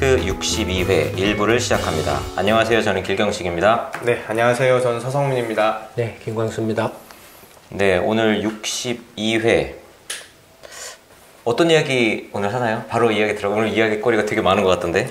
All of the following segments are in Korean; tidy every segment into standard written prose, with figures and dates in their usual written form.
팟캐스트 62회 1부를 시작합니다. 안녕하세요. 저는 길경식입니다. 네, 안녕하세요. 저는 서성민입니다. 네, 김광수입니다. 네, 오늘 62회 어떤 이야기 오늘 하나요? 바로 이야기 들어가. 오늘 이야기거리가 되게 많은 것 같던데.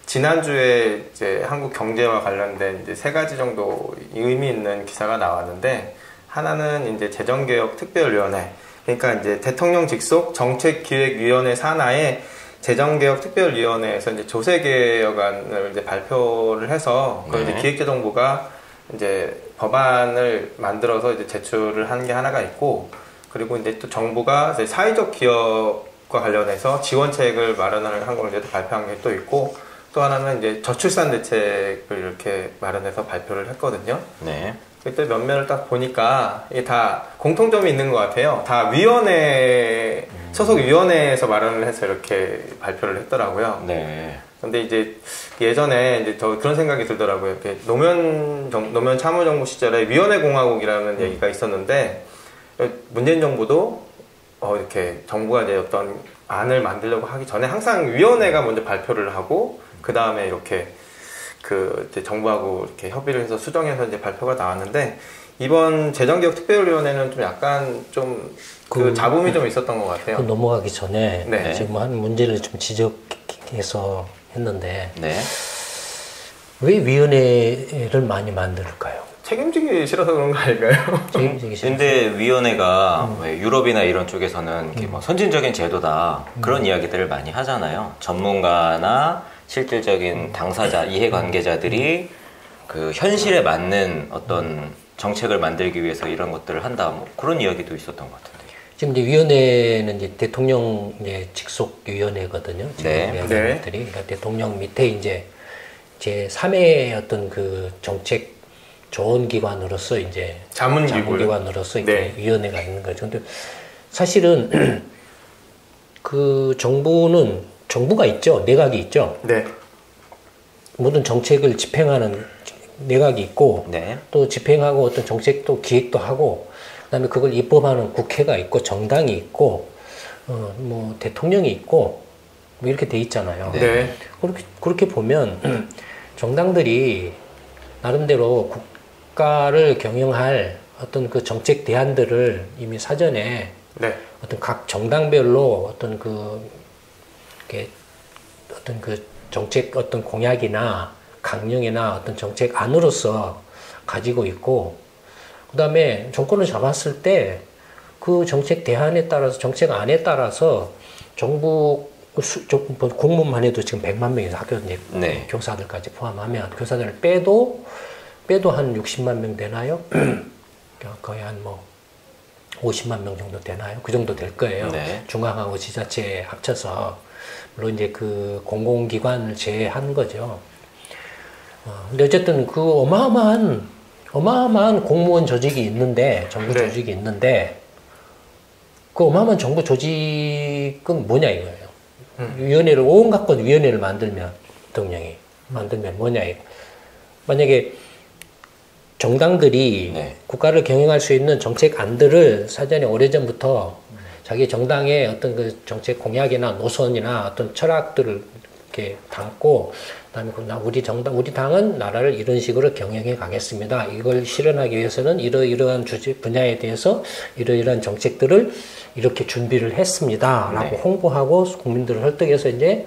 지난주에 이제 한국 경제와 관련된 이제 세 가지 정도 의미 있는 기사가 나왔는데, 하나는 이제 재정개혁 특별위원회, 그러니까 이제 대통령 직속 정책기획위원회 산하에 재정개혁 특별위원회에서 이제 조세개혁안을 이제 발표를 해서 그걸 이제 기획재정부가 이제 법안을 만들어서 이제 제출을 하는 게 하나가 있고, 그리고 이제 또 정부가 이제 사회적 기업과 관련해서 지원책을 마련을 한 걸 이제 발표한 게 또 있고, 또 하나는 이제 저출산 대책을 이렇게 마련해서 발표를 했거든요. 네. 그때 면면을 딱 보니까 이게 다 공통점이 있는 것 같아요. 다 위원회, 소속 위원회에서 마련을 해서 이렇게 발표를 했더라고요. 네. 근데 이제 예전에 이제 저 그런 생각이 들더라고요. 이렇게 노무현 참여정부 시절에 위원회 공화국이라는 얘기가 있었는데, 문재인 정부도 이렇게 정부가 이제 어떤 안을 만들려고 하기 전에 항상 위원회가 먼저 발표를 하고, 그 다음에 이렇게 이제 정부하고 이렇게 협의를 해서 수정해서 이제 발표가 나왔는데, 이번 재정개혁 특별위원회는 좀 약간 좀 그 잡음이 좀 있었던 것 같아요. 넘어가기 전에 네. 지금 한 문제를 좀 지적해서 했는데, 네. 왜 위원회를 많이 만들까요? 책임지기 싫어서 그런 거 아닐까요? 책임지기 싫어서. 근데 위원회가 왜 유럽이나 이런 쪽에서는 이렇게 뭐 선진적인 제도다 그런 이야기들을 많이 하잖아요. 전문가나 실질적인 당사자, 이해관계자들이 그 현실에 맞는 어떤 정책을 만들기 위해서 이런 것들을 한다, 뭐 그런 이야기도 있었던 것 같은데. 지금 이제 위원회는 이제 대통령 이제 직속 위원회거든요. 지금 네. 이야기하는 것들이. 그러니까 대통령 밑에 이제 제 3의 어떤 그 정책 조언기관으로서 이제 자문기관으로서 이렇게 위원회가 있는 거죠. 근데 사실은 그 정부가 있죠. 내각이 있죠. 네. 모든 정책을 집행하는 내각이 있고, 네. 또 집행하고 어떤 정책도 기획도 하고, 그다음에 그걸 입법하는 국회가 있고, 정당이 있고, 뭐 대통령이 있고, 뭐 이렇게 돼 있잖아요. 네. 그렇게 보면 정당들이 나름대로 국가를 경영할 어떤 그 정책 대안들을 이미 사전에 어떤 각 정당별로 어떤 어떤 그 정책 어떤 공약이나 강령이나 어떤 정책 안으로서 가지고 있고, 그 다음에 정권을 잡았을 때 그 정책 대안에 따라서, 정책 안에 따라서 정부 공무원만 해도 지금 100만 명에서 학교 이제 교사들까지 포함하면, 교사들을 빼도 한 60만 명 되나요? 거의 한 뭐 50만 명 정도 되나요? 그 정도 될 거예요. 네. 중앙하고 지자체 합쳐서. 물론 이제 그 공공기관을 제외한 거죠. 근데 어쨌든 그 어마어마한 공무원 조직이 있는데, 정부 조직이 있는데, 그 어마어마한 정부 조직은 뭐냐 이거예요. 위원회를, 온갖 건 위원회를 만들면, 대통령이 만들면 뭐냐 이거. 만약에 정당들이 국가를 경영할 수 있는 정책 안들을 사전에 오래전부터 자기 정당의 어떤 그 정책 공약이나 노선이나 어떤 철학들을 이렇게 담고, 그다음에 우리 당은 나라를 이런 식으로 경영해 가겠습니다. 이걸 실현하기 위해서는 이러이러한 분야에 대해서 이러이러한 정책들을 이렇게 준비를 했습니다라고 홍보하고 국민들을 설득해서 이제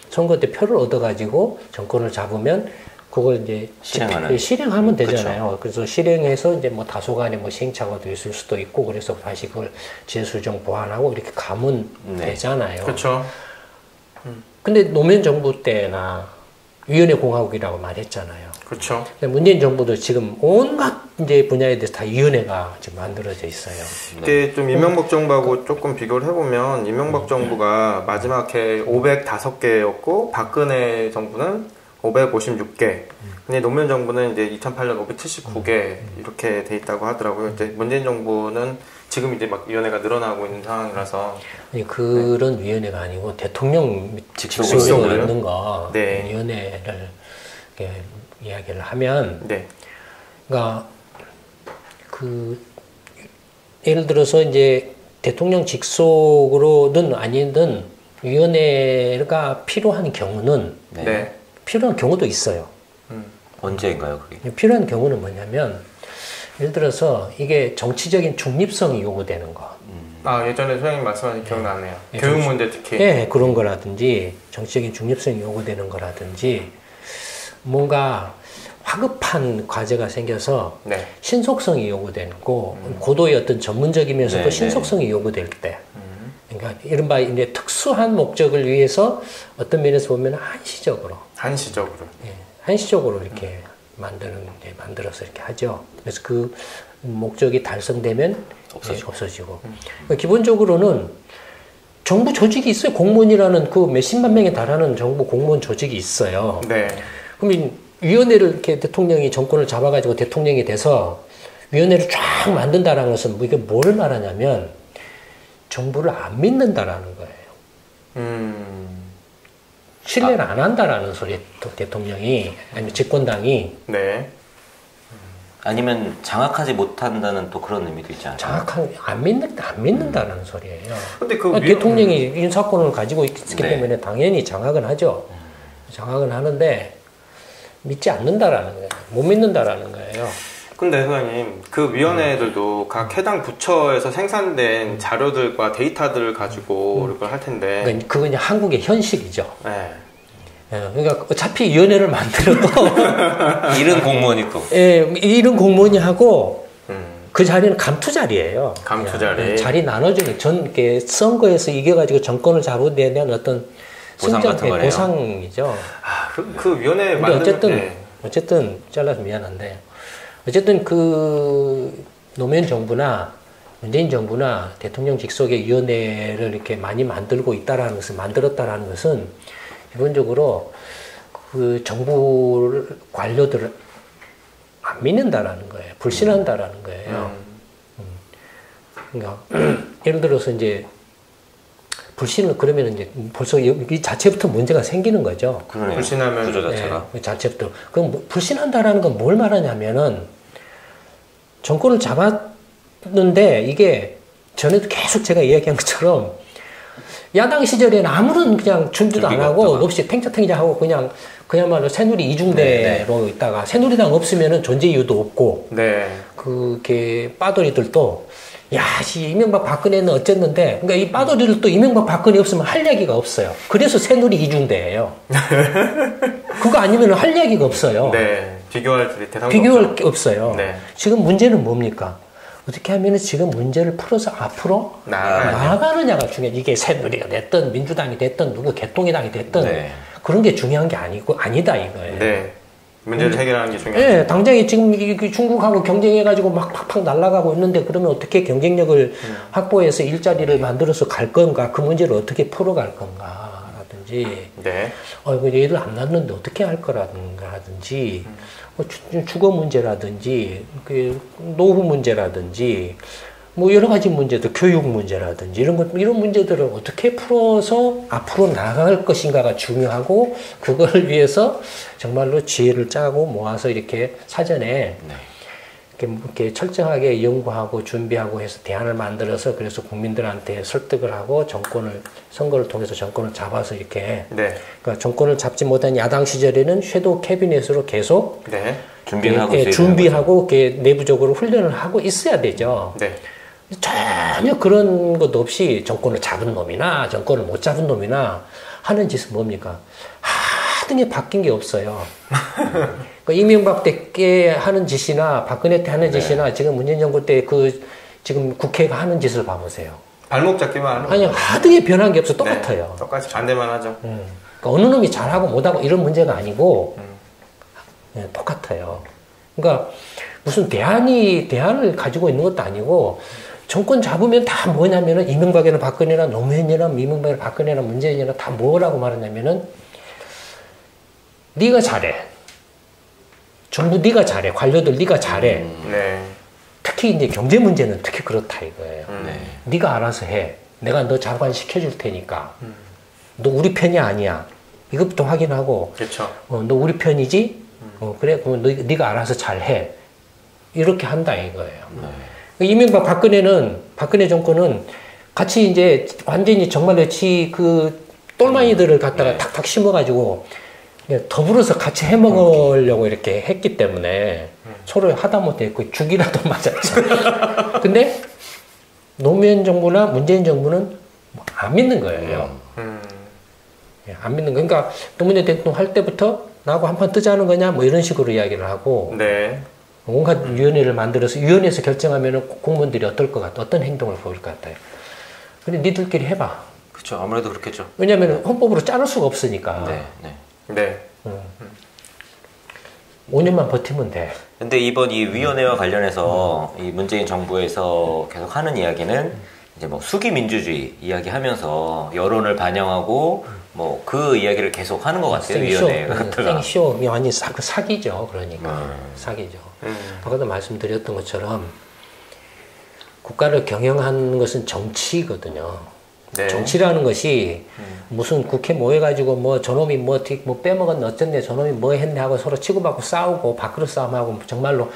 선거 때 표를 얻어가지고 정권을 잡으면 그걸 이제 실행하면 되잖아요. 그쵸. 그래서 실행해서 이제 뭐 다소간의 뭐 시행착오도 있을 수도 있고, 그래서 다시 그걸 재수정 보완하고 이렇게 가면 되잖아요. 그렇죠. 근데 노무현 정부 때나 위원회 공화국이라고 말했잖아요. 그렇죠. 근데 문재인 정부도 지금 온갖 이제 분야에 대해서 다 위원회가 지금 만들어져 있어요. 이게 좀 이명박 정부하고 조금 비교를 해보면, 이명박 정부가 마지막 해 505개였고 박근혜 정부는 556개. 근데 노무현 정부는 이제 2008년 579개 이렇게 돼 있다고 하더라고요. 이제 문재인 정부는 지금 이제 막 위원회가 늘어나고 있는 상황이라서. 아니, 그런 위원회가 아니고 대통령 직속으로 있는 거 위원회를 이렇게 이야기를 하면, 그러니까 그 예를 들어서 이제 대통령 직속으로든 아니든 위원회가 필요한 경우는 네. 네. 필요한 경우도 있어요. 언제인가요, 그게? 필요한 경우는 뭐냐면 예를 들어서 이게 정치적인 중립성이 요구되는 거. 아, 예전에 소장님 말씀하신 기억나네요. 예, 교육 문제 특히. 예, 그런 거라든지 정치적인 중립성이 요구되는 거라든지 뭔가 화급한 과제가 생겨서 네. 신속성이 요구되고 고도의 어떤 전문적이면서도 네, 신속성이 요구될 때 그러니까 이른바 이제 특수한 목적을 위해서 어떤 면에서 보면 한시적으로 이렇게 만들어서 이렇게 하죠. 그래서 그 목적이 달성되면 없어지고. 그러니까 기본적으로는 정부 조직이 있어요. 공무원이라는 그 몇십만 명에 달하는 정부 공무원 조직이 있어요. 네. 그럼 위원회를 이렇게 대통령이 정권을 잡아가지고 대통령이 돼서 위원회를 쫙 만든다라는 것은 이게 뭘 말하냐면 정부를 안 믿는다라는 거예요. 신뢰를 안 한다라는 소리, 대통령이, 아니면 집권당이. 네. 아니면 장악하지 못한다는 또 그런 의미도 있지 않아요? 안 믿는다라는 소리예요. 근데 그 대통령이 인사권을 가지고 있기 네. 때문에 당연히 장악은 하죠. 장악은 하는데 믿지 않는다라는 거예요. 못 믿는다라는 거예요. 근데 소장님, 그 위원회들도 각 해당 부처에서 생산된 자료들과 데이터들을 가지고 이걸 할 텐데. 그러니까 그건 이제 한국의 현실이죠. 네. 그러니까 어차피 위원회를 만들어도 이른 공무원이 또. 이런 공무원이 하고 그 자리는 감투 자리예요. 감투 자리. 자리 나눠주는 이렇게 선거에서 이겨가지고 정권을 잡은 데 대한 어떤 보상 같은 거네요. 보상이죠. 아, 그 위원회 근데 어쨌든 잘라서 미안한데 어쨌든 그 노무현 정부나 문재인 정부나 대통령 직속의 위원회를 이렇게 많이 만들었다라는 것은 기본적으로 그 정부 관료들을 안 믿는다라는 거예요. 불신한다라는 거예요. 그러니까 예를 들어서 이제 불신을 그러면 이제 벌써 이 자체부터 문제가 생기는 거죠. 그러네요. 불신하면 구조 자체가. 네, 자체부터. 그럼 불신한다라는 건 뭘 말하냐면은 정권을 잡았는데 이게 전에도 계속 제가 이야기한 것처럼 야당 시절에는 아무런 그냥 준비도 안 하고 없다가. 없이 탱자탱자하고 그냥말로 새누리 이중대로 있다가 새누리당 없으면은 존재 이유도 없고 네. 그게 빠돌이들도 야, 이명박 박근혜는 어쨌는데 그러니까 이 빠돌이들도 이명박 박근혜 없으면 할 얘기가 없어요. 그래서 새누리 이중대예요. 그거 아니면 할 얘기가 없어요. 네. 비교할 대상도 비교할 게 없어요. 네. 지금 문제는 뭡니까? 어떻게 하면 지금 문제를 풀어서 앞으로 나아가느냐가 중요해요. 이게 새누리가 됐든 민주당이 됐든 누구 개통이당이 됐든 네. 그런 게 중요한 게 아니다 이거예요. 네. 문제를 해결하는 게 중요하죠. 네, 당장에 지금 중국하고 경쟁해가지고 막 팍팍 날아가고 있는데 그러면 어떻게 경쟁력을 확보해서 일자리를 만들어서 갈 건가? 그 문제를 어떻게 풀어갈 건가? 라든지 네. 얘를 안 낳는데 어떻게 할 거라든지 주거 문제라든지 그 노후 문제라든지 뭐 여러 가지 문제들 교육 문제라든지 이런 문제들을 어떻게 풀어서 앞으로 나아갈 것인가가 중요하고 그걸 위해서 정말로 지혜를 짜고 모아서 이렇게 사전에 이렇게 철저하게 연구하고 준비하고 해서 대안을 만들어서 그래서 국민들한테 설득을 하고 선거를 통해서 정권을 잡아서 이렇게 네. 그러니까 정권을 잡지 못한 야당 시절에는 섀도우 캐비넷으로 계속 네. 준비하고 내부적으로 훈련을 하고 있어야 되죠. 네. 전혀 그런 것도 없이 정권을 잡은 놈이나 정권을 못 잡은 놈이나 하는 짓은 뭡니까? 하등 게 바뀐 게 없어요. 그러니까 이명박 때 하는 짓이나 박근혜 때 하는 짓이나 지금 문재인 정부 때 지금 국회가 하는 짓을 봐보세요. 발목 잡기만 하는 아니 하등에 변한 게 없어. 똑같아요. 네, 똑같이 반대만 하죠. 그러니까 어느 놈이 잘하고 못하고 이런 문제가 아니고 네, 똑같아요. 그러니까 무슨 대안을 가지고 있는 것도 아니고 정권 잡으면 다 뭐냐면은 이명박이나 박근혜나 노무현이나 이명박이나 박근혜나 문재인이나 다 뭐라고 말하냐면은 네가 잘해. 정부 네가 잘해. 관료들 네가 잘해. 네. 특히 이제 경제 문제는 특히 그렇다 이거예요. 네. 네가 알아서 해. 내가 너 장관시켜 줄 테니까. 너 우리 편이 아니야. 이것부터 확인하고. 그렇죠. 너 우리 편이지? 그래. 그럼 네가 알아서 잘해. 이렇게 한다 이거예요. 이명박 박근혜 정권은 같이 이제 완전히 정말로 똘마니들을 갖다가 탁탁 심어가지고 더불어서 같이 해먹으려고 이렇게 했기 때문에 서로 하다못해 그 죽이라도 맞았죠. 근데 노무현 정부나 문재인 정부는 안 믿는 거예요. 안 믿는 거. 그러니까 노무현 대통령 할 때부터 나하고 한판 뜨자는 거냐 뭐 이런 식으로 이야기를 하고 네. 온갖 위원회를 만들어서 위원회에서 결정하면 공무원들이 어떨 것 같아, 어떤 행동을 보일 것 같아요. 근데 니들끼리 해봐. 그렇죠. 아무래도 그렇겠죠. 왜냐하면 헌법으로 자를 수가 없으니까. 네, 네. 네. 5년만 버티면 돼. 근데 이번 이 위원회와 관련해서 이 문재인 정부에서 계속 하는 이야기는 이제 뭐 수기 민주주의 이야기하면서 여론을 반영하고 뭐 그 이야기를 계속 하는 것 같아요. 위원회 같다가. 생쇼, 완전 사기죠. 그러니까 사기죠. 아까도 말씀드렸던 것처럼 국가를 경영하는 것은 정치거든요. 네. 정치라는 것이 무슨 국회 모여가지고 뭐 저놈이 뭐 빼먹었네 어쩐네 저놈이 뭐 했네 하고 서로 치고받고 싸우고 밥그릇 싸움하고 정말로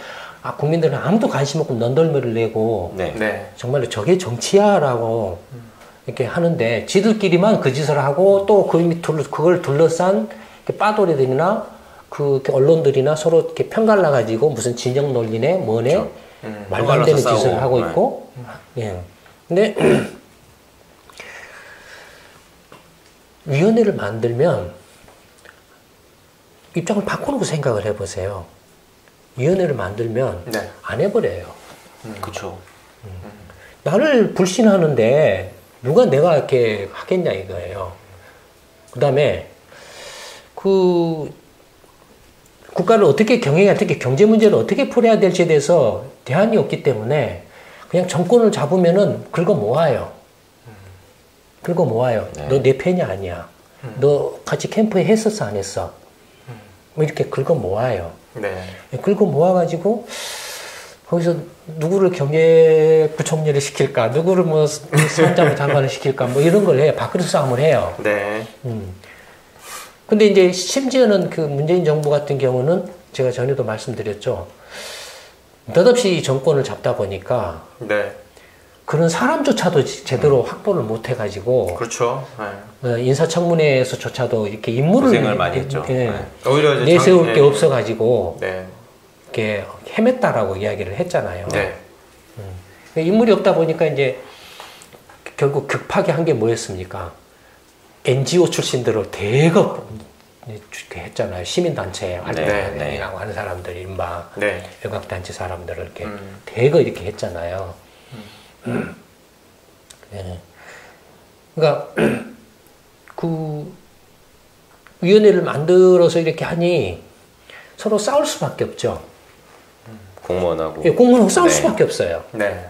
국민들은 아무도 관심 없고 넌덜머리를 내고 네. 네. 정말로 저게 정치야라고 이렇게 하는데 지들끼리만 그 짓을 하고 또 그걸 둘러싼 빠돌이들이나 그 언론들이나 서로 이렇게 편갈라 가지고 무슨 진영 논리네 뭐네 그렇죠. 말도 안 되는 짓을 싸우고. 하고 있고 예. 근데 위원회를 만들면 입장을 바꾸는 생각을 해보세요. 위원회를 만들면 네. 안 해버려요. 그렇죠. 나를 불신하는데 누가 내가 이렇게 하겠냐 이거예요. 그 다음에 그 국가를 어떻게 경영해야 어떻게 경제 문제를 어떻게 풀어야 될지에 대해서 대안이 없기 때문에 그냥 정권을 잡으면은 긁어 모아요. 긁어 모아요. 네. 너 내 편이 아니야. 너 같이 캠프에 했었어 안 했어? 뭐 이렇게 긁어 모아요. 네. 긁어 모아가지고 거기서 누구를 경제부총리를 시킬까, 누구를 뭐 선장부 장관을 시킬까, 뭐 이런 걸 해요. 밥그릇 싸움을 해요. 네. 근데 이제 심지어는 그 문재인 정부 같은 경우는 제가 전에도 말씀드렸죠. 느닷없이 정권을 잡다 보니까 네. 그런 사람조차도 제대로 확보를 못 해가지고 그렇죠. 네. 인사청문회에서조차도 이렇게 임무를 고생을 많이 했죠. 예, 네. 오히려 이제 내세울 게 네. 없어가지고 네. 이렇게 헤맸다라고 이야기를 했잖아요. 네. 인물이 없다 보니까 이제 결국 급하게 한 게 뭐였습니까? NGO 출신들을 대거 했잖아요. 시민단체 활동이라고 네. 하는 사람들, 이른바 네. 외곽단체 사람들을 이렇게 대거 이렇게 했잖아요. 네. 그러니까 그 위원회를 만들어서 이렇게 하니 서로 싸울 수밖에 없죠. 공무원하고. 예, 공무원하고 싸울 네. 수밖에 없어요. 네.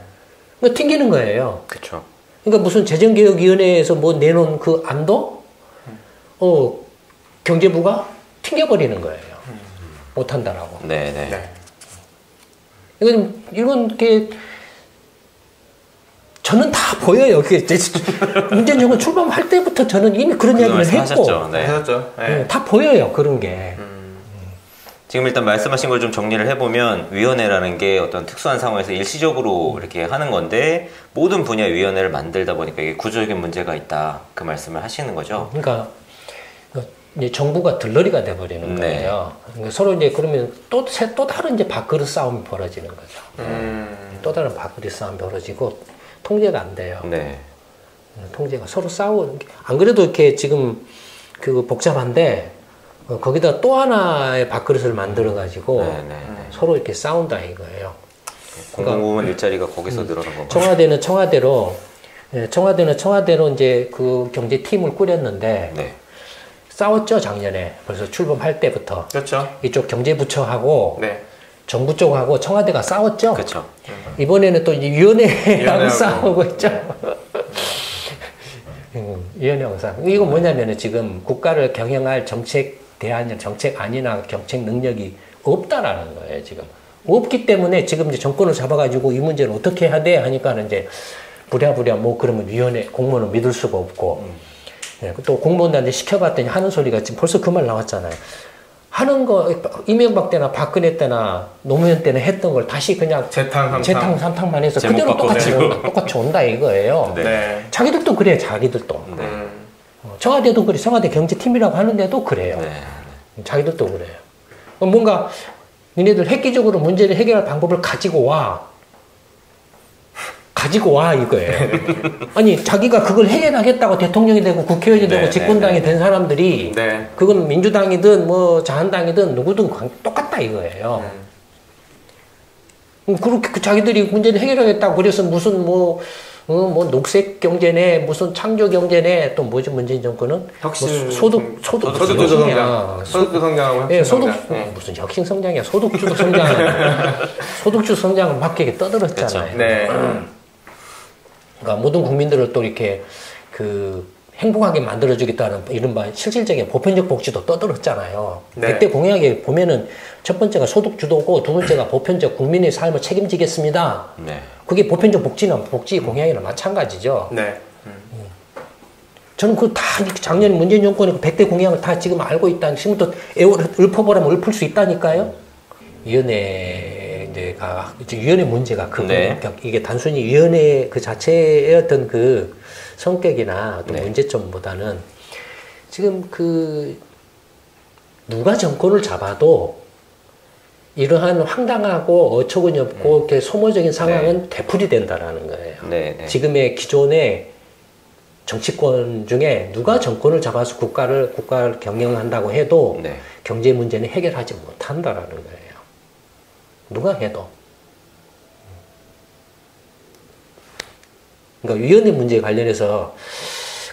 그러니까 튕기는 거예요. 그렇죠. 그러니까 무슨 재정개혁위원회에서 뭐 내놓은 그 안도 경제부가 튕겨버리는 거예요. 못한다라고. 네, 네. 네. 이건 이렇게 저는 다 보여요. 문재인 정권 출범할 때부터 저는 이미 그런 이야기를 했고 하셨죠. 네. 하셨죠. 네. 다 보여요. 그런 게. 지금 일단 말씀하신 걸 좀 정리를 해보면 위원회라는 게 어떤 특수한 상황에서 일시적으로 이렇게 하는 건데 모든 분야의 위원회를 만들다 보니까 이게 구조적인 문제가 있다 그 말씀을 하시는 거죠. 그러니까 이제 정부가 들러리가 돼버리는 네. 거예요. 그러니까 서로 이제 그러면 또 다른 이제 밥그릇 싸움이 벌어지는 거죠. 또 다른 밥그릇 싸움이 벌어지고 통제가 안 돼요. 네. 통제가 서로 싸우는 안 그래도 이렇게 지금 그 복잡한데 거기다 또 하나의 밥그릇을 만들어 가지고 네, 네, 네. 서로 이렇게 싸운다 이거예요. 공공부문 일자리가 거기서 늘어난 건가요? 청와대는 청와대로 이제 그 경제팀을 꾸렸는데 네. 싸웠죠 작년에 벌써 출범할 때부터 그렇죠. 이쪽 경제부처하고 네. 정부 쪽하고 청와대가 싸웠죠. 그렇죠. 이번에는 또 이제 위원회하고 위원회하고. 싸우고 있죠. 위원회하고 싸우고 이건 뭐냐면은 지금 국가를 경영할 정책 대안이나 정책 안이나 정책 능력이 없다라는 거예요 지금. 없기 때문에 지금 이제 정권을 잡아가지고 이 문제를 어떻게 해야 돼 하니까는 이제 부랴부랴 뭐 그러면 위원회 공무원을 믿을 수가 없고 예, 또 공무원들한테 시켜봤더니 하는 소리가 지금 벌써 그 말 나왔잖아요. 하는 거 이명박 때나 박근혜 때나 노무현 때는 했던 걸 다시 그냥 재탕 삼탕만 해서 제목 그대로 바꿔가지고. 똑같이 온다 이거예요. 네. 자기들도 그래 자기들도. 청와대도 그래. 청와대 경제팀이라고 하는데도 그래요. 네. 자기들도 그래요. 뭔가 니네들 획기적으로 문제를 해결할 방법을 가지고 와 이거예요. 아니 자기가 그걸 해결하겠다고 대통령이 되고 국회의원이 되고 집권당이 된 사람들이 그건 민주당이든 뭐 자한당이든 누구든 똑같다 이거예요. 그렇게 자기들이 문제를 해결하겠다고 그래서 무슨 뭐 녹색 경제네 무슨 창조 경제네 또 뭐지 문재인 정권은 혁신 소득주도 성장 소득주 성장하고 혁신 성장 무슨 혁신 성장이야 소득주도 성장 소득주 성장은 막 이렇게 떠들었잖아요. 네. 그러니까 모든 국민들을 또 이렇게 그 행복하게 만들어주겠다는 이른바 실질적인 보편적 복지도 떠들었잖아요. 네. 그때 공약에 보면은 첫 번째가 소득주도고 두 번째가 보편적 국민의 삶을 책임지겠습니다. 네. 그게 보편적 복지 공약이나 마찬가지죠. 네. 저는 그 다 작년 문재인 정권의 100대 공약을 다 지금 알고 있다. 지금부터 읊어보라면 읊을 수 있다니까요. 위원회가 위원회 문제가 이게 단순히 위원회 그 자체의 어떤 그 성격이나 어떤 문제점보다는 지금 그 누가 정권을 잡아도 이러한 황당하고 어처구니 없고 이렇게 소모적인 상황은 되풀이 된다라는 거예요. 지금의 기존의 정치권 중에 누가 정권을 잡아서 국가를 경영한다고 해도 경제 문제는 해결하지 못한다라는 거예요. 누가 해도. 그러니까 위원회 문제에 관련해서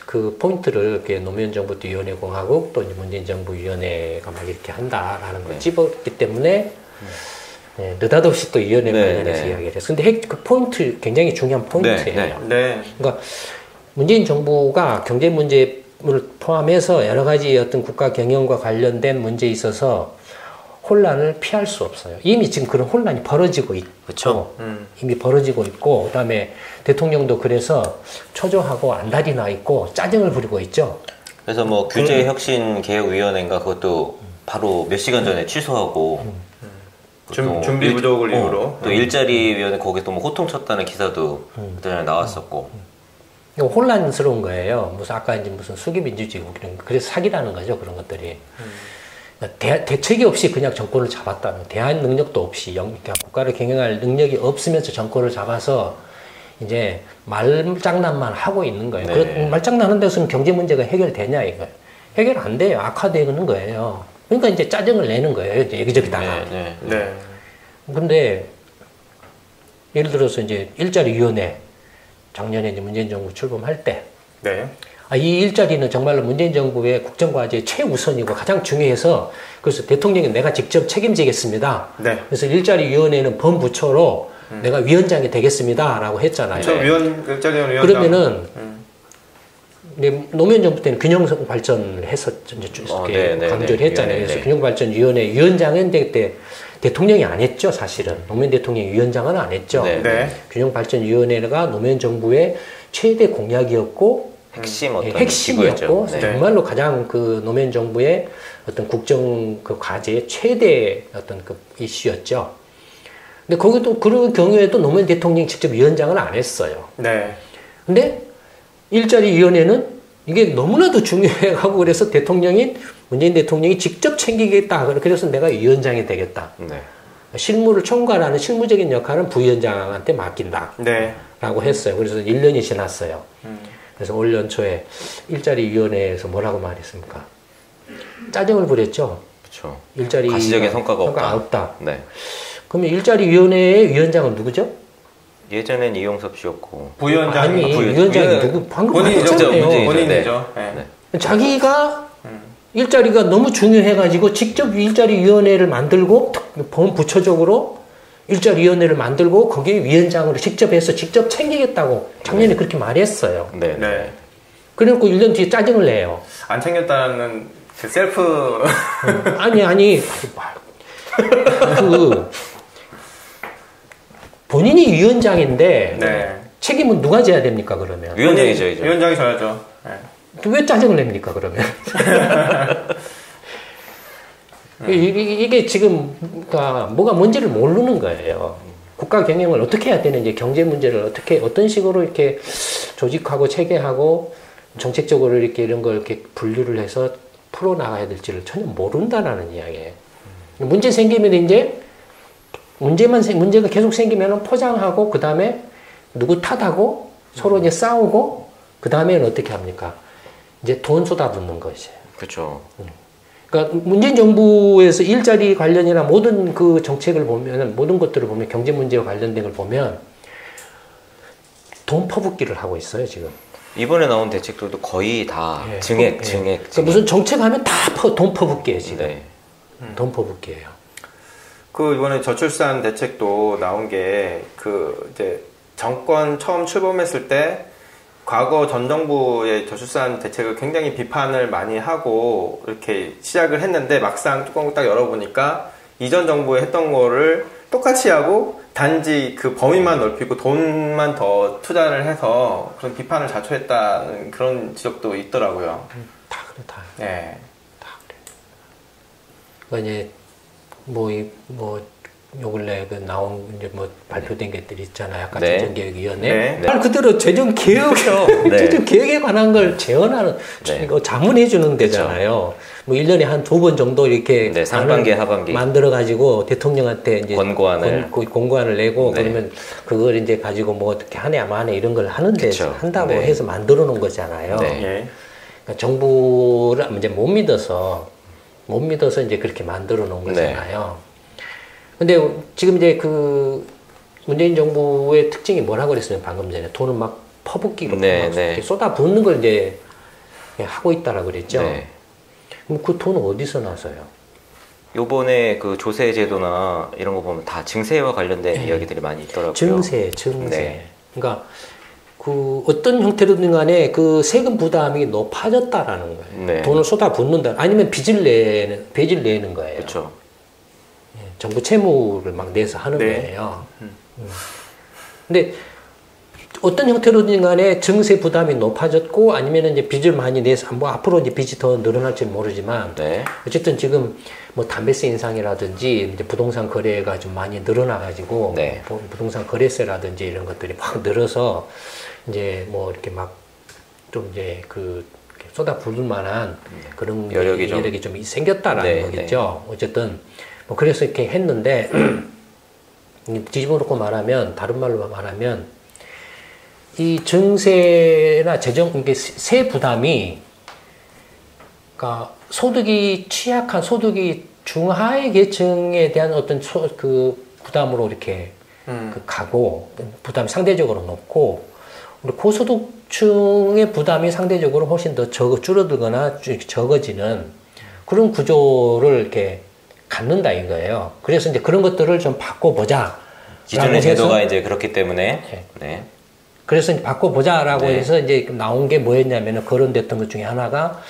그 포인트를 이렇게 노무현 정부 때 위원회 공화국 또 문재인 정부 위원회가 막 이렇게 한다라는 걸 집었기 때문에 느닷없이 또 위원회 관련해서 이야기를 했어요. 근데 그 포인트 굉장히 중요한 포인트예요. 그러니까 문재인 정부가 경제 문제를 포함해서 여러 가지 어떤 국가 경영과 관련된 문제에 있어서 혼란을 피할 수 없어요. 이미 지금 그런 혼란이 벌어지고 있고, 그렇죠. 이미 벌어지고 있고, 그다음에 대통령도 그래서 초조하고 안달이 나 있고 짜증을 부리고 있죠. 그래서 뭐 규제혁신개혁위원회인가 그것도 바로 몇 시간 전에 취소하고 준비 부족을 이유로 또 일자리위원회 거기에 또 뭐 호통쳤다는 기사도 그전에 나왔었고. 혼란스러운 거예요. 무슨 아까 이제 무슨 수기민주주의 그래서 사기라는 거죠 그런 것들이. 대책이 없이 그냥 정권을 잡았다는 대안 능력도 없이 그러니까 국가를 경영할 능력이 없으면서 정권을 잡아서 이제 말장난만 하고 있는 거예요. 말장난하는 데서는 경제 문제가 해결되냐 이거예요. 해결 안 돼요. 악화되는 거예요. 그러니까 이제 짜증을 내는 거예요. 이제 여기저기다가. 근데 예를 들어서 이제 일자리위원회 작년에 이제 문재인 정부 출범할 때 이 일자리는 정말로 문재인 정부의 국정과제 최우선이고 가장 중요해서 그래서 대통령이 내가 직접 책임지겠습니다. 그래서 일자리위원회는 범부처로 내가 위원장이 되겠습니다. 라고 했잖아요. 일자리위원장. 그러면은 노무현 정부 때는 균형발전을 해서 강조를 했잖아요. 그래서 균형발전위원회 위원장은 그때 대통령이 안 했죠, 사실은. 노무현 대통령이 위원장은 안 했죠. 균형발전위원회가 노무현 정부의 최대 공약이었고 핵심이었고 정말로 가장 그 노무현 정부의 어떤 국정 그 과제의 최대 어떤 그 이슈였죠. 근데 거기도 그런 경우에도 노무현 대통령이 직접 위원장은 안 했어요. 근데 일자리위원회는 이게 너무나도 중요해가고 그래서 문재인 대통령이 직접 챙기겠다. 그래서 내가 위원장이 되겠다. 실무를 총괄하는 실무적인 역할은 부위원장한테 맡긴다. 라고 했어요. 그래서 1년이 지났어요. 그래서 올 연초에 일자리위원회에서 뭐라고 말했습니까? 짜증을 부렸죠. 그렇죠. 가시적인 성과가 없다. 그러면 일자리위원회의 위원장은 누구죠? 예전엔 이용섭 씨였고 부위원장이 위원장이 누구 방금 말했잖아요. 본인이죠. 자기가 일자리가 너무 중요해가지고 직접 일자리위원회를 만들고 본부처적으로 일자리위원회를 만들고 거기에 위원장으로 직접 해서 직접 챙기겠다고 작년에 그렇게 말했어요. 그래놓고 1년 뒤에 짜증을 내요. 안 챙겼다는 그 셀프 아니 본인이 위원장인데 책임은 누가 져야 됩니까 그러면? 위원장이죠. 이제. 위원장이 져야죠. 왜 짜증을 냅니까 그러면? 이게 지금 뭐가 뭔지를 모르는 거예요. 국가 경영을 어떻게 해야 되는지 경제 문제를 어떤 식으로 이렇게 조직하고 체계하고 정책적으로 이렇게 이런 걸 이렇게 분류를 해서 풀어나가야 될지를 전혀 모른다라는 이야기예요. 문제 생기면 이제 문제가 계속 생기면 포장하고 그 다음에 누구 탓하고 서로 이제 싸우고 그 다음에는 어떻게 합니까? 이제 돈 쏟아붓는 것이에요. 그렇죠. 그러니까 문재인 정부에서 일자리 관련이나 모든 그 정책을 보면 모든 것들을 보면 경제 문제와 관련된 걸 보면 돈 퍼붓기를 하고 있어요 지금. 이번에 나온 대책들도 거의 다 증액. 그러니까 무슨 정책하면 다 돈 퍼붓기예요 지금. 네. 돈 퍼붓기예요. 그 이번에 저출산 대책도 나온 게 그 이제 정권 처음 출범했을 때 과거 전 정부의 저출산 대책을 굉장히 비판을 많이 하고 이렇게 시작을 했는데 막상 뚜껑을 딱 열어보니까 이전 정부에 했던 거를 똑같이 하고 단지 그 범위만 넓히고 돈만 더 투자를 해서 그런 비판을 자초했다는 그런 지적도 있더라고요. 다 그래 다. 네. 다 그래. 그러니까 이제 요 근래 그 나온 이제 뭐 발표된 것들이 있잖아요. 약간 네. 재정개혁위원회. 네. 말 그대로 재정개혁이요. 네. 재정개혁에 관한 걸 재현하는, 네. 이거 자문해 주는 데잖아요. 뭐 1년에 한 2번 정도 이렇게. 네, 상반기, 하반기. 만들어가지고 대통령한테 이제. 권고안을. 공고안을 내고 네. 그러면 그걸 이제 가지고 뭐 어떻게 한 해 만 해 이런 걸 하는데 그쵸. 한다고 네. 해서 만들어 놓은 거잖아요. 네. 예. 그러니까 정부를 이제 못 믿어서 이제 그렇게 만들어 놓은 거잖아요. 근데 지금 이제 그 문재인 정부의 특징이 뭐라고 그랬어요? 방금 전에 돈을 막 퍼붓기로 네, 막 네. 쏟아붓는 걸 이제 하고 있다라고 그랬죠. 네. 그럼 그 돈은 어디서 나서요? 요번에 그 조세 제도나 이런 거 보면 다 증세와 관련된 이야기들이 많이 있더라고요. 증세. 네. 그러니까 그 어떤 형태로든 간에 그 세금 부담이 높아졌다라는 거예요. 네. 돈을 쏟아붓는다. 아니면 배질 내는 거예요. 그렇죠. 정부 채무를 막 내서 하는 네. 거예요. 근데 어떤 형태로든 간에 증세 부담이 높아졌고 아니면 이제 빚을 많이 내서 뭐 앞으로 이제 빚이 더 늘어날지 모르지만 네. 어쨌든 지금 뭐 담배세 인상이라든지 이제 부동산 거래가 좀 많이 늘어나가지고 네. 부동산 거래세라든지 이런 것들이 막 늘어서 이제 뭐 이렇게 막 좀 이제 그 쏟아부을 만한 그런 여력이 좀 생겼다라는 네, 거겠죠. 어쨌든 뭐 그래서 이렇게 했는데 뒤집어 놓고 말하면 다른 말로 말하면 이 증세나 이게 세 부담이 그러니까 소득이 취약한 소득이 중하위 계층에 대한 어떤 그 부담으로 이렇게 그 가고 부담이 상대적으로 높고 우리 고소득층의 부담이 상대적으로 훨씬 더 줄어들거나 적어지는 그런 구조를 이렇게 갖는다 이거예요. 그래서 이제 그런 것들을 좀 바꿔보자. 기존의 제도가 이제 그렇기 때문에. 네. 네. 그래서 이제 바꿔보자라고 네. 해서 이제 나온 게 뭐였냐면은 거론됐던 것 중에 하나가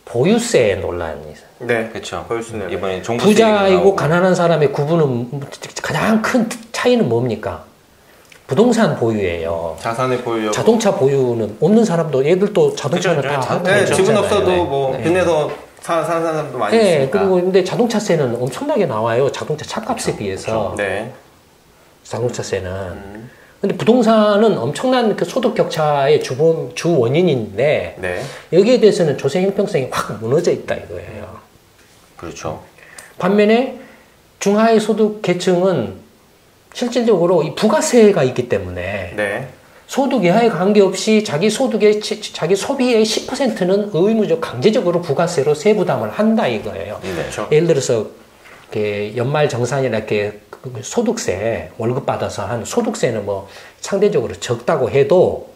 보유세 논란이 있어요. 네. 그렇죠. 보유세는. 이번에 종부세 부자이고 가난한 사람의 구분은 가장 큰 차이는 뭡니까? 부동산 보유예요. 자산의 보유. 자동차 보유는 없는 사람도 얘들도 자동차는 그죠, 다 하고 네, 있잖아요. 집은 없어도 네. 뭐 네. 빚내서 사는 사람도 많이 네, 있으니까. 그리고 근데 자동차세는 엄청나게 나와요. 자동차 차값에 비해서 네. 자동차세는. 근데 부동산은 엄청난 그 소득 격차의 주 원인인데 네. 여기에 대해서는 조세 형평성이 확 무너져 있다 이거예요. 그렇죠. 반면에 중하위 소득 계층은 실질적으로 이 부가세가 있기 때문에 네. 소득 이하에 관계없이 자기 소비의 10%는 의무적 강제적으로 부가세로 세부담을 한다 이거예요. 그렇죠. 예를 들어서 이렇게 연말 정산이나 이렇게 소득세 월급 받아서 한 소득세는 뭐 상대적으로 적다고 해도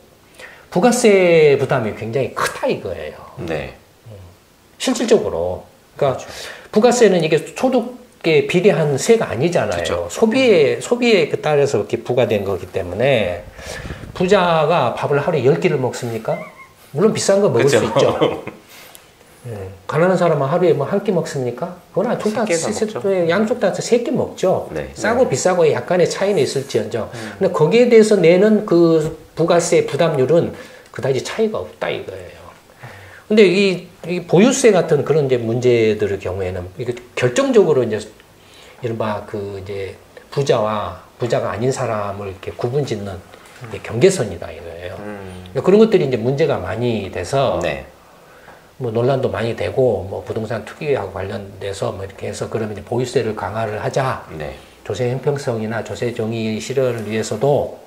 부가세 부담이 굉장히 크다 이거예요. 네. 실질적으로. 그러니까 부가세는 이게 소득에 비례한 세가 아니잖아요. 그쵸. 소비에 따라서 이렇게 부과된 거기 때문에 부자가 밥을 하루에 10끼를 먹습니까? 물론 비싼 거 먹을 그쵸. 수 있죠. 가난한 사람은 하루에 뭐 한 끼 먹습니까? 그거나 양쪽 다 3끼 먹죠. 네. 싸고 비싸고 약간의 차이는 있을지언정. 근데 거기에 대해서 내는 그 부가세 부담률은 그다지 차이가 없다 이거예요. 근데 이 보유세 같은 그런 이제 문제들의 경우에는 이게 결정적으로 이제 이른바 그 이제 부자가 아닌 사람을 이렇게 구분 짓는 경계선이다 이거예요. 그런 것들이 이제 문제가 많이 돼서 네. 뭐 논란도 많이 되고 뭐 부동산 투기하고 관련돼서 뭐 이렇게 해서 그러면 이제 보유세를 강화를 하자. 네. 조세 형평성이나 조세 정의 실현을 위해서도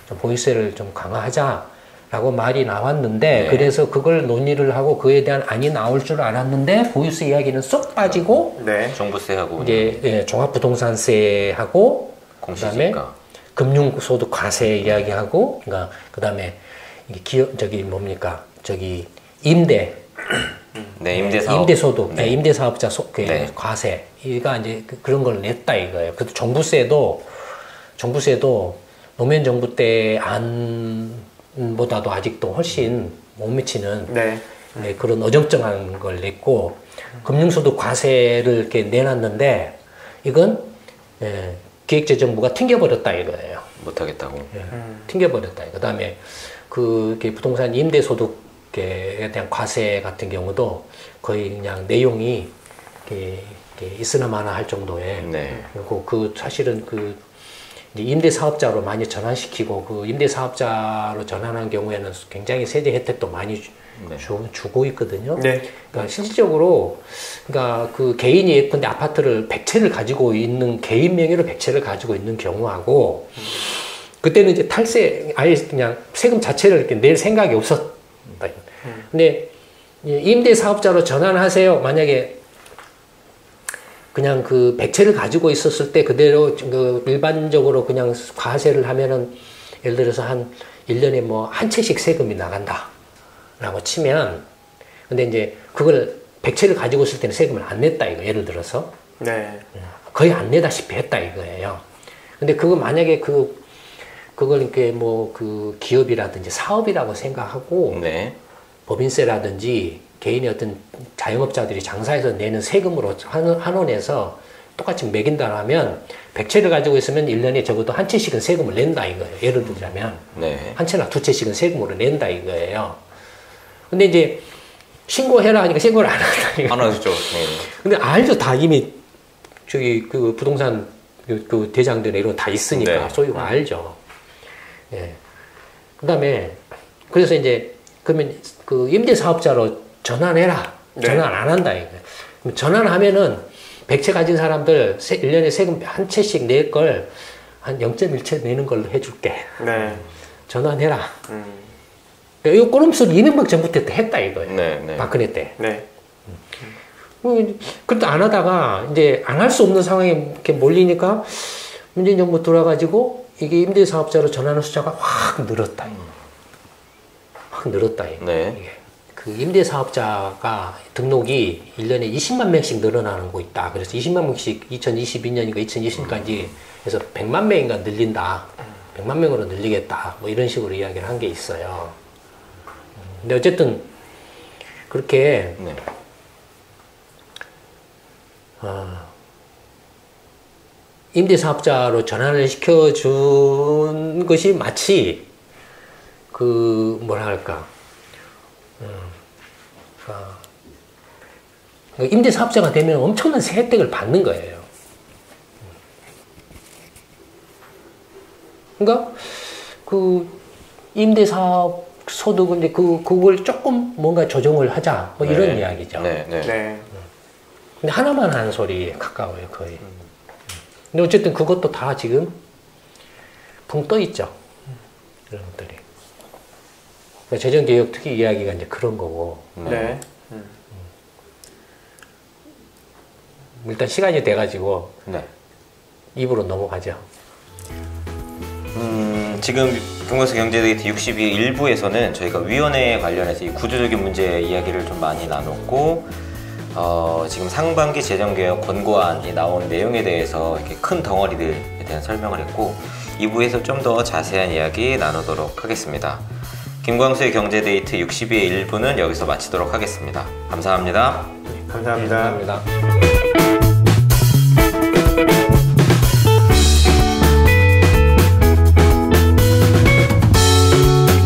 좀 보유세를 좀 강화하자라고 말이 나왔는데 네. 그래서 그걸 논의를 하고 그에 대한 안이 나올 줄 알았는데 보유세 이야기는 쏙 빠지고 네. 종부세하고 이제 예, 종합부동산세하고 그다음에 공시지가. 금융소득 과세 이야기하고 그러니까 그다음에 이게 기업 저기 뭡니까 저기 임대 네, 임대사업. 임대소득, 네. 임대사업자 네. 과세, 이가 이제 그런 걸 냈다 이거예요. 그래도 정부세도 노무현 정부 때 안보다도 아직도 훨씬 못 미치는 네. 네, 그런 어정쩡한 걸 냈고, 금융소득 과세를 이렇게 내놨는데, 이건, 예, 기획재정부가 튕겨버렸다 이거예요. 못하겠다고. 예, 튕겨버렸다. 그 다음에 이렇게 부동산 임대소득에 대한 과세 같은 경우도 거의 그냥 내용이 이렇게 있으나마나 할 정도의 네. 그리고 사실은 이제 임대사업자로 많이 전환시키고 그 임대사업자로 전환한 경우에는 굉장히 세제 혜택도 많이 주고 있거든요. 네. 그러니까 실질적으로 그러니까 그 개인이 예컨대 아파트를 100채를 가지고 있는 개인 명의로 100채를 가지고 있는 경우하고 그때는 이제 탈세 아예 그냥 세금 자체를 이렇게 낼 생각이 없었다. 근데 임대사업자로 전환하세요. 만약에 그냥 그 100채를 가지고 있었을 때 그대로 그 일반적으로 그냥 과세를 하면은 예를 들어서 한 1년에 뭐 한 채씩 세금이 나간다. 라고 치면 근데 이제 그걸 100채를 가지고 있을 때는 세금을 안 냈다 이거 예를 들어서 네. 거의 안 내다시피 했다 이거예요. 근데 그거 만약에 그걸 이렇게 뭐 그 기업이라든지 사업이라고 생각하고 네. 법인세라든지 개인의 어떤 자영업자들이 장사해서 내는 세금으로 환원해서 똑같이 매긴다라면 100채를 가지고 있으면 1년에 적어도 한 채씩은 세금을 낸다 이거예요. 예를 들자면 네. 한 채나 두 채씩은 세금으로 낸다 이거예요. 근데 이제 신고해라 하니까 신고를 안 한다 이거. 안 하죠. 네. 근데 알죠. 다 이미 저기 그 부동산 그 대장들에 이런 거 다 있으니까 네. 소유가 알죠. 예. 그다음에 그래서 이제 그러면 그 임대사업자로 전환해라. 네. 전환 안 한다 이거. 그럼 전환하면은 100채 가진 사람들 1년에 세금 한 채씩 낼 걸 한 0.1채 내는 걸로 해줄게. 네. 전환해라. 이거 꼬름수를 이명박 정부 때 했다 이거예요. 네. 네. 박근혜 때. 네. 그것도 안 하다가 이제 안 할 수 없는 상황에 이렇게 몰리니까 문재인 정부 들어와가지고 이게 임대사업자로 전환하는 숫자가 확 늘었다. 확 늘었다. 네. 이게. 그 임대사업자가 등록이 1년에 20만 명씩 늘어나는 거 있다. 그래서 20만 명씩 2022년인가 2020년까지 해서 100만 명인가 늘린다. 100만 명으로 늘리겠다. 뭐 이런 식으로 이야기를 한 게 있어요. 근데 어쨌든 그렇게 네. 임대사업자로 전환을 시켜준 것이 마치 그 뭐라 할까 임대사업자가 되면 엄청난 혜택을 받는 거예요. 그러니까 그 임대사업 소득은 이제 그걸 조금 뭔가 조정을 하자 뭐 이런 네. 이야기죠. 네. 네. 네. 근데 하나만 하는 소리에 가까워요 거의. 근데 어쨌든 그것도 다 지금 붕 떠 있죠. 이런 것들이. 그러니까 재정개혁 특히 이야기가 이제 그런 거고. 네. 일단 시간이 돼가지고 네. 입으로 넘어가죠. 지금 김광수 경제데이트 62 1부에서는 저희가 위원회 관련해서 이 구조적인 문제 이야기를 좀 많이 나눴고 지금 상반기 재정개혁 권고안이 나온 내용에 대해서 이렇게 큰 덩어리들에 대한 설명을 했고 2부에서 좀 더 자세한 이야기 나누도록 하겠습니다. 김광수의 경제데이트 62의 1부는 여기서 마치도록 하겠습니다. 감사합니다. 감사합니다. 감사합니다.